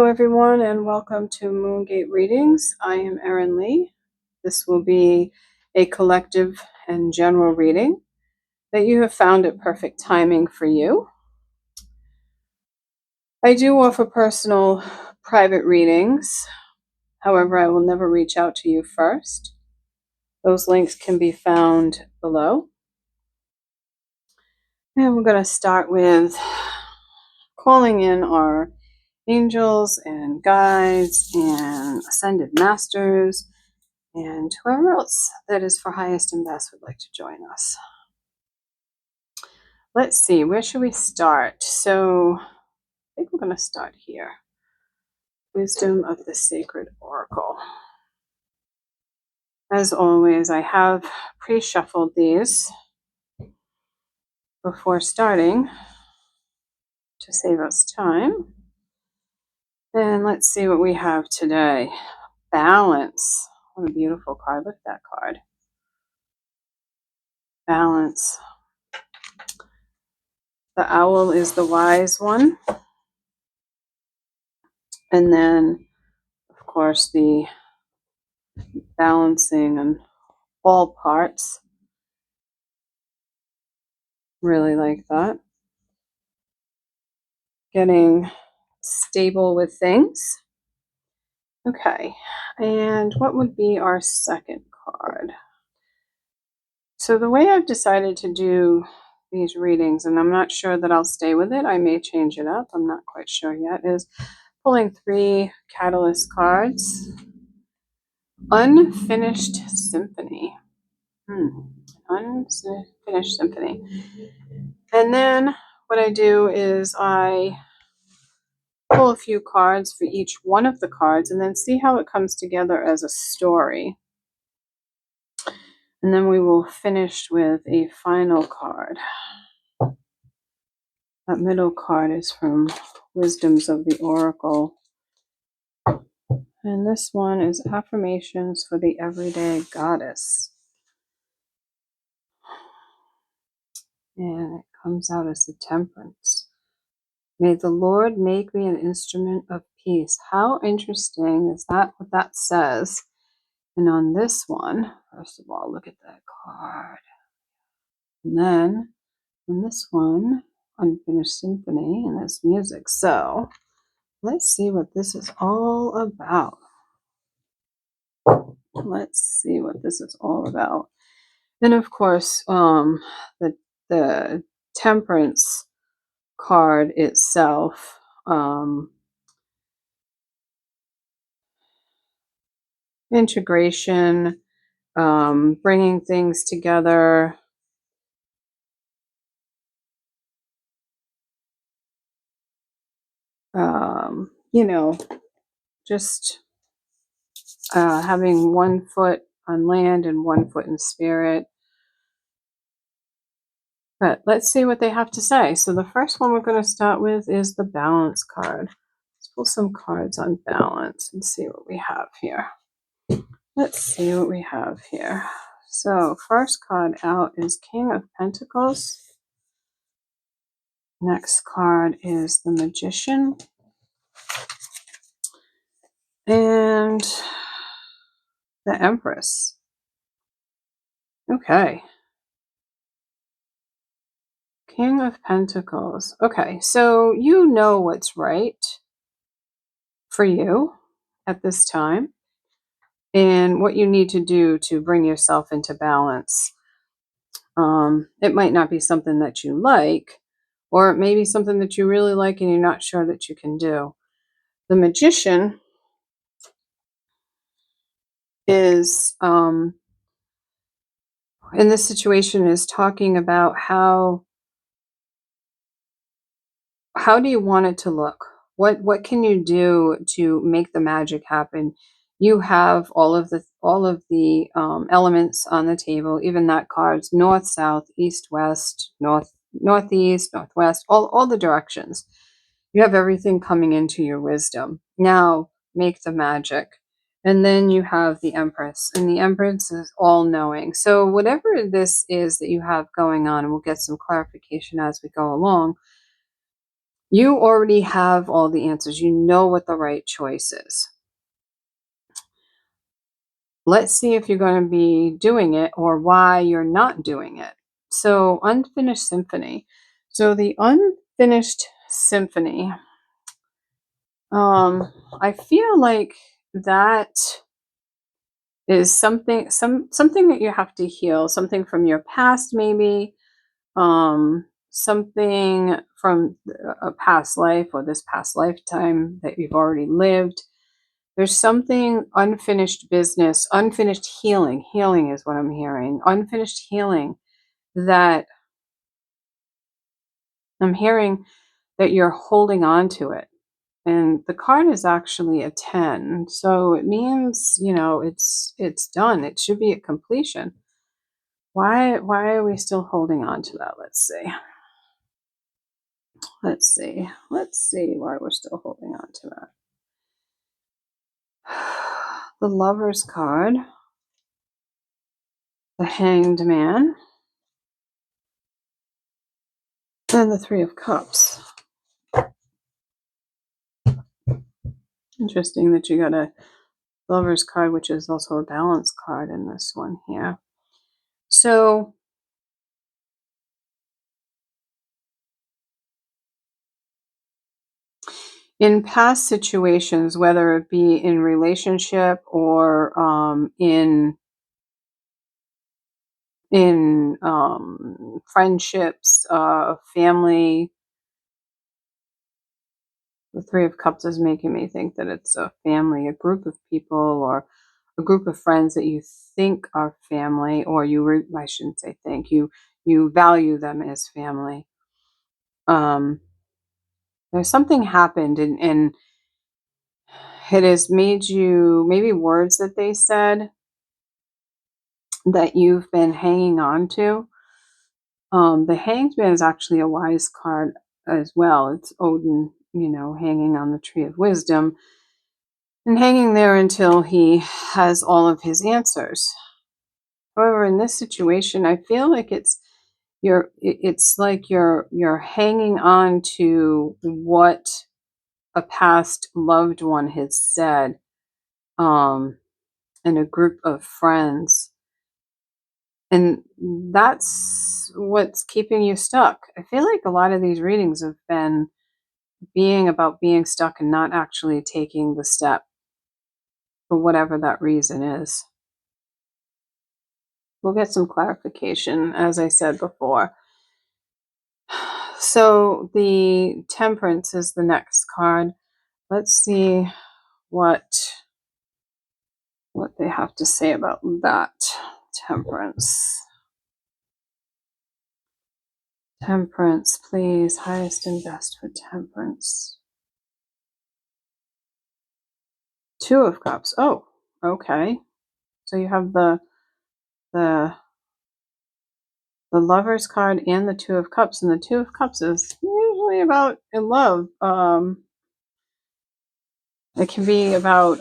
Hello everyone and welcome to Moongate Readings. I am Erin-Lee. This will be a collective and general reading that you have found at perfect timing for you. I do offer personal private readings. However, I will never reach out to you first. Those links can be found below. And we're going to start with calling in our angels and guides and ascended masters and whoever else that is for highest and best would like to join us. Let's see, where should we start? So I think we're going to start here. Wisdom of the Sacred Oracle. As always, I have pre-shuffled these before starting to save us time. And let's see what we have today. Balance. What a beautiful card. Look at that card. Balance. The owl is the wise one. And then, of course, the balancing on all parts. Really like that. Getting stable with things. Okay, and what would be our second card? So the way I've decided to do these readings, and I'm not sure that I'll stay with it, I may change it up, I'm not quite sure yet, is pulling 3 catalyst cards. Unfinished Symphony. Unfinished Symphony. And then what I do is I pull a few cards for each one of the cards and then see how it comes together as a story. And then we will finish with a final card. That middle card is from Wisdoms of the Oracle. And this one is Affirmations for the Everyday Goddess. And it comes out as the Temperance. May the Lord make me an instrument of peace. How interesting is that, what that says? And on this one, first of all, look at that card. And then on this one, Unfinished Symphony, and there's music. So let's see what this is all about. Let's see what this is all about. And of course, the Temperance card itself, integration, bringing things together, just having one foot on land and one foot in spirit. But let's see what they have to say. So the first one we're going to start with is the Balance card. Let's pull some cards on balance and see what we have here. Let's see what we have here. So first card out is King of Pentacles. Next card is the Magician. And the Empress. Okay. King of Pentacles. Okay, so you know what's right for you at this time and what you need to do to bring yourself into balance. It might not be something that you like, or it may be something that you really like and you're not sure that you can do. The Magician is, in this situation, is talking about how do you want it to look? What can you do to make the magic happen? You have all of the elements on the table, even that card's north, south, east, west, northeast, northwest, all the directions. You have everything coming into your wisdom. Now make the magic. And then you have the Empress, and the Empress is all knowing. So whatever this is that you have going on, and we'll get some clarification as we go along, You already have all the answers. You know what the right choice is. Let's see if you're going to be doing it or why you're not doing it. So, unfinished symphony. So, the unfinished symphony, I feel like that is something that you have to heal, something from your past maybe, something from a past life or this past lifetime that you've already lived. There's something unfinished business, unfinished healing. Healing is what I'm hearing. Unfinished healing that I'm hearing that you're holding on to it. And the card is actually a 10. So it means, it's done. It should be at completion. Why are we still holding on to that? Let's see. Let's see why we're still holding on to that. The Lover's card, the Hanged Man, and the Three of Cups. Interesting that you got a Lover's card, which is also a Balance card in this one here. So in past situations, whether it be in relationship or in friendships, family, the Three of Cups is making me think that it's a family, a group of people, or a group of friends that you think are family, or I shouldn't say think, you value them as family. Um, there's something happened, and it has made you, maybe words that they said that you've been hanging on to. The Hanged Man is actually a wise card as well. It's Odin, hanging on the tree of wisdom and hanging there until he has all of his answers. However, in this situation, I feel like it's like you're hanging on to what a past loved one has said, um, in a group of friends. And that's what's keeping you stuck. I feel like a lot of these readings have been being about being stuck and not actually taking the step for whatever that reason is. We'll get some clarification, as I said before. So the Temperance is the next card. Let's see what they have to say about that. Temperance. Temperance, please. Highest and best for Temperance. Two of Cups. Oh, okay. So you have the the Lover's card and the Two of Cups, and the Two of Cups is usually about in love. It can be about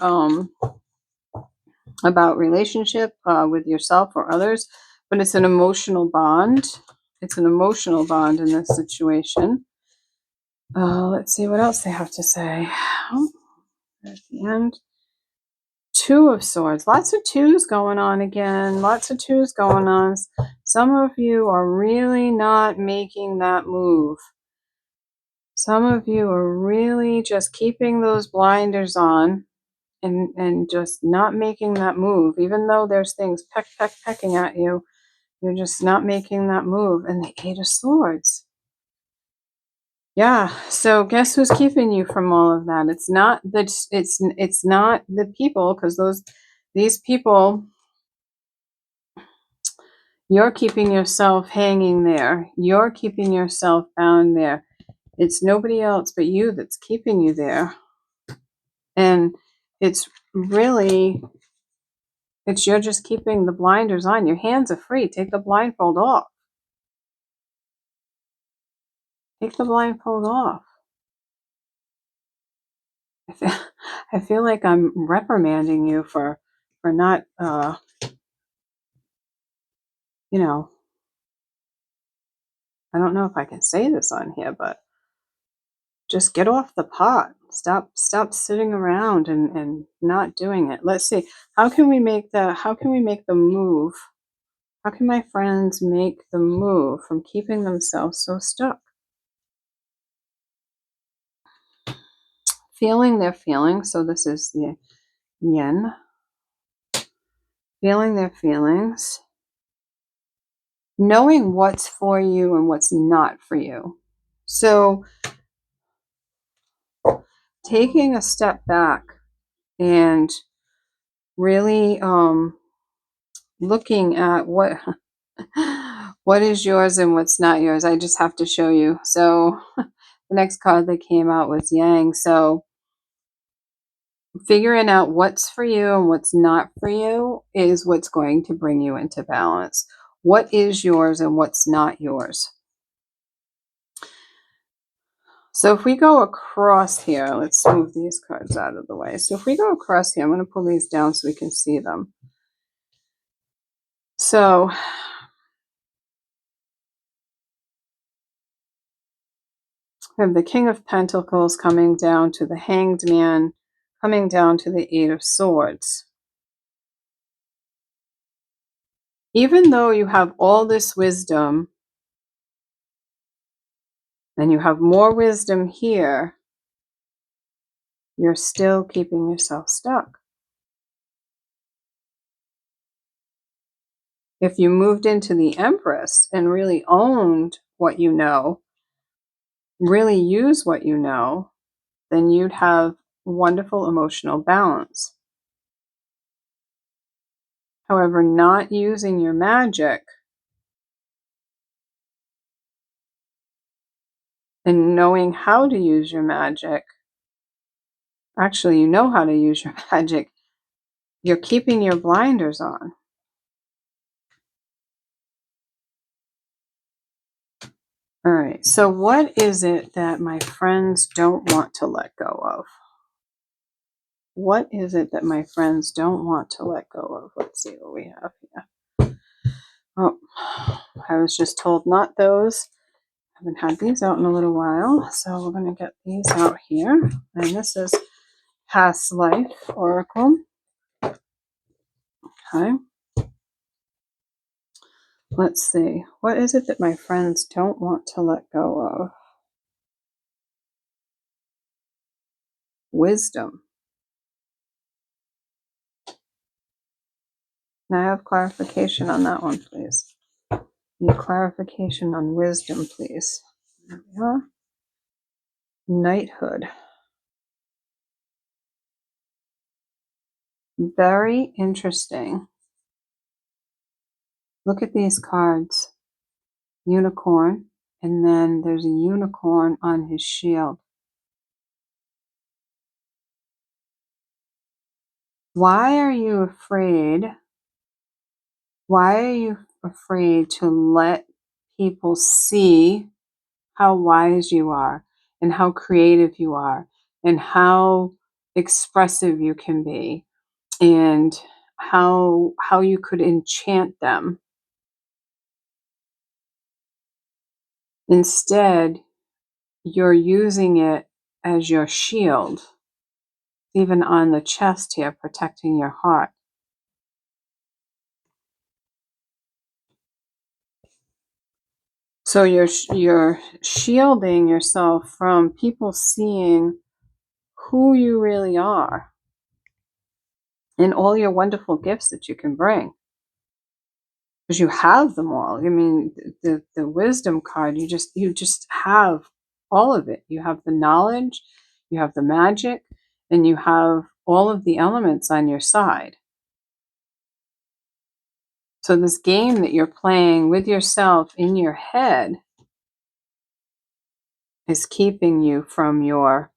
relationship with yourself or others, but it's an emotional bond. It's an emotional bond in this situation. Let's see what else they have to say. Oh, at the end. Two of Swords. Lots of twos going on again. Lots of twos going on. Some of you are really not making that move. Some of you are really just keeping those blinders on and just not making that move. Even though there's things pecking at you, you're just not making that move. And the Eight of Swords. Yeah. So guess who's keeping you from all of that? It's not it's not the people, because these people, you're keeping yourself hanging there. You're keeping yourself bound there. It's nobody else but you that's keeping you there. And it's really, you're just keeping the blinders on. Your hands are free. Take the blindfold off. Take the blindfold off. I feel like I'm reprimanding you for not, you know, I don't know if I can say this on here, but Just get off the pot. Stop sitting around and not doing it. Let's see. How can we make the move? How can my friends make the move from keeping themselves so stuck? Feeling their feelings. So this is the yin. Feeling their feelings. Knowing what's for you and what's not for you. So taking a step back and really looking at what is yours and what's not yours. I just have to show you. So the next card that came out was Yang. So figuring out what's for you and what's not for you is what's going to bring you into balance. What is yours and what's not yours? So if we go across here, let's move these cards out of the way. So if we go across here, I'm going to pull these down so we can see them. So we have the King of Pentacles coming down to the Hanged Man, coming down to the Eight of Swords. Even though you have all this wisdom, and you have more wisdom here, you're still keeping yourself stuck. If you moved into the Empress and really owned what you know, really use what you know, then you'd have wonderful emotional balance. However, not using your magic and knowing how to use your magic, actually, you know how to use your magic, you're keeping your blinders on. All right, so what is it that my friends don't want to let go of? What is it that my friends don't want to let go of? Let's see what we have here. Oh, I was just told not those. I haven't had these out in a little while, so we're going to get these out here. And this is Past Life Oracle. Okay. Let's see. What is it that my friends don't want to let go of? Wisdom. Can I have clarification on that one, please? Need clarification on wisdom, please. There we are. Knighthood. Very interesting. Look at these cards. Unicorn, and then there's a unicorn on his shield. Why are you afraid? Why are you afraid to let people see how wise you are and how creative you are and how expressive you can be and how you could enchant them? Instead, you're using it as your shield, even on the chest here, protecting your heart. So you're shielding yourself from people seeing who you really are and all your wonderful gifts that you can bring. Because you have them all. I mean, the wisdom card, you just have all of it. You have the knowledge, you have the magic, and you have all of the elements on your side. So this game that you're playing with yourself in your head is keeping you from your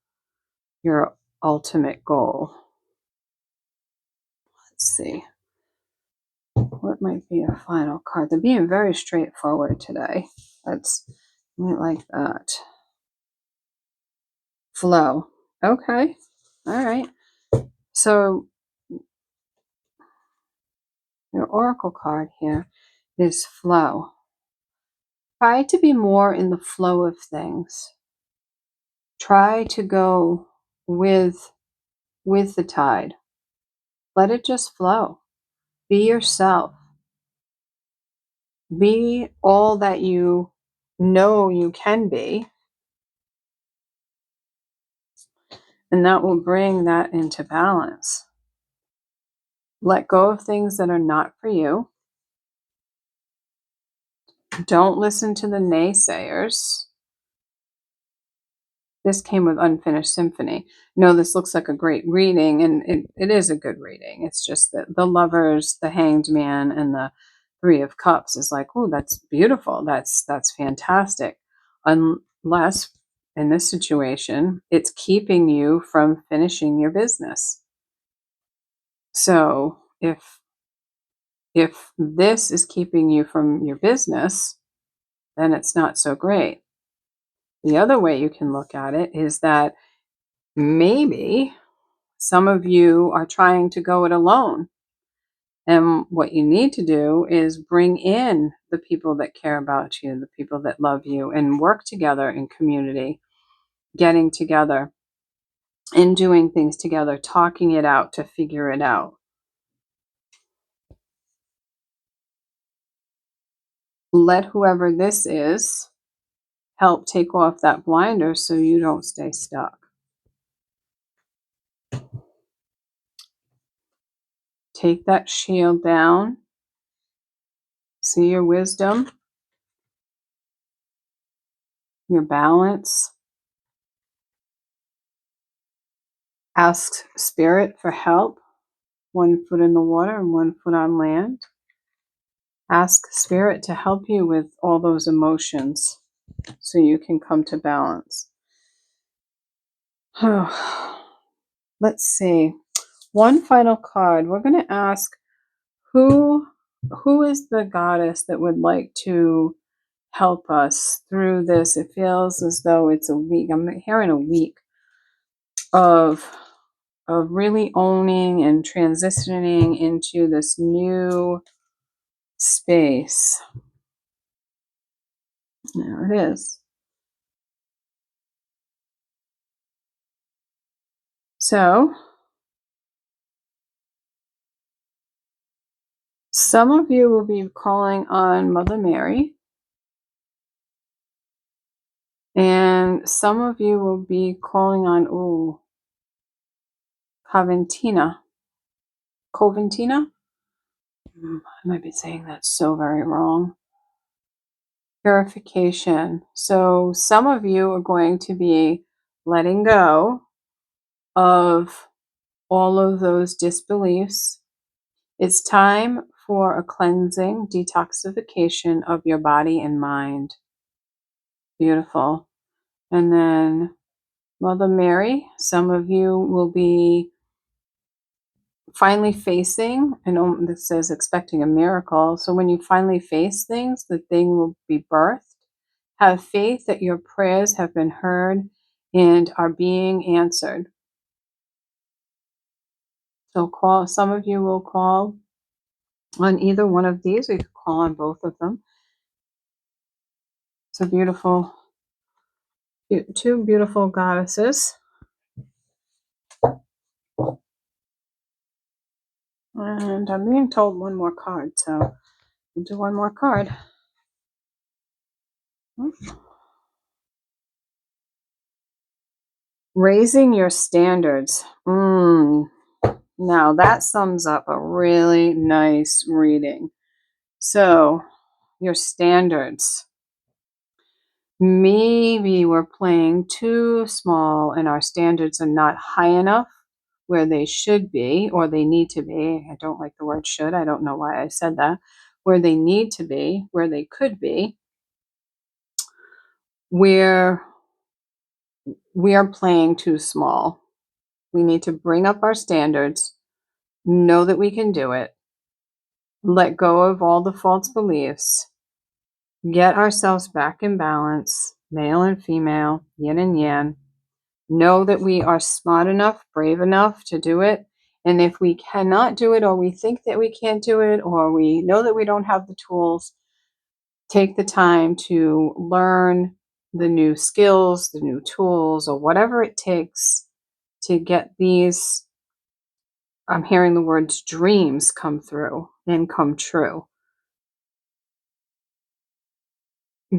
ultimate goal. Let's see. What might be a final card? They're being very straightforward today. That's I like that. Flow. Okay. All right. So your oracle card here is flow. Try to be more in the flow of things. Try to go with the tide. Let it just flow. Be yourself. Be all that you know you can be, and that will bring that into balance. Let go of things that are not for you. Don't listen to the naysayers. This came with Unfinished Symphony. No, this looks like a great reading, and it is a good reading. It's just that the Lovers, the Hanged Man, and the Three of Cups is like, oh, that's beautiful. That's fantastic. Unless in this situation, it's keeping you from finishing your business. So if this is keeping you from your business, then it's not so great. The other way you can look at it is that maybe some of you are trying to go it alone. And what you need to do is bring in the people that care about you, the people that love you, and work together in community, getting together and doing things together, talking it out to figure it out. Let whoever this is help take off that blinder so you don't stay stuck. Take that shield down. See your wisdom, your balance. Ask Spirit for help, one foot in the water and one foot on land. Ask Spirit to help you with all those emotions so you can come to balance. Let's see. One final card. We're going to ask who is the goddess that would like to help us through this. It feels as though it's a week. I'm hearing a week of really owning and transitioning into this new space. There it is. So, some of you will be calling on Mother Mary, and some of you will be calling on Coventina. Coventina? I might be saying that so very wrong. Purification. So some of you are going to be letting go of all of those disbeliefs. It's time for a cleansing, detoxification of your body and mind. Beautiful. And then Mother Mary, some of you will be finally facing, and this says expecting a miracle. So when you finally face things, the thing will be birthed. Have faith that your prayers have been heard and are being answered. So some of you will call on either one of these, or you could call on both of them. It's a beautiful, two beautiful goddesses. And I'm being told one more card, so we'll do one more card. Raising your standards. Now that sums up a really nice reading. So, your standards. Maybe we're playing too small and our standards are not high enough where they should be or they need to be. I don't like the word should. I don't know why I said that. Where they need to be, where they could be, where we are playing too small. We need to bring up our standards, know that we can do it, let go of all the false beliefs, get ourselves back in balance, male and female, yin and yang. Know that we are smart enough, brave enough to do it. And if we cannot do it, or we think that we can't do it, or we know that we don't have the tools, take the time to learn the new skills, the new tools, or whatever it takes to get these, I'm hearing the words dreams come through and come true.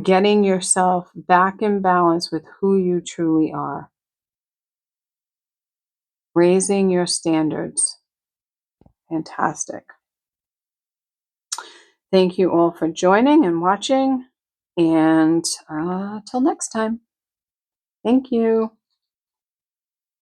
Getting yourself back in balance with who you truly are, raising your standards. Fantastic. Thank you all for joining and watching. And till next time. Thank you.